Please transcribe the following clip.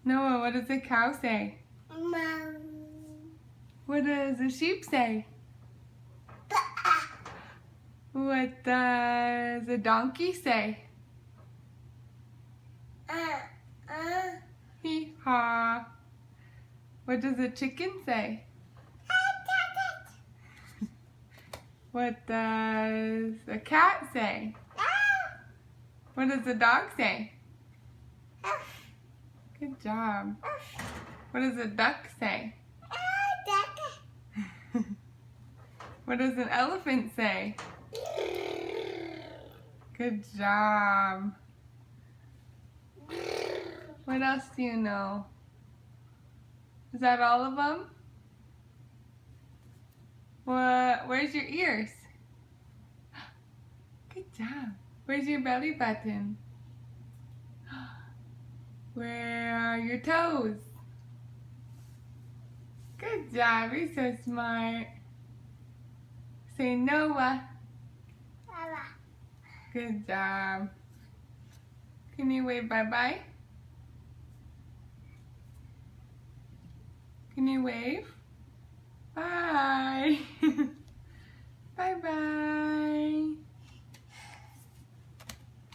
Noah, what does a cow say? Mom. What does a sheep say? What does a donkey say? Hee-haw. What does a chicken say? What does a cat say? What does a dog say? Good job. What does a duck say? What does an elephant say? Good job. What else do you know? Is that all of them? Where's your ears? Good job. Where's your belly button? Where are your toes? Good job, you're so smart. Say Noah. Good job. Can you wave bye-bye? Can you wave?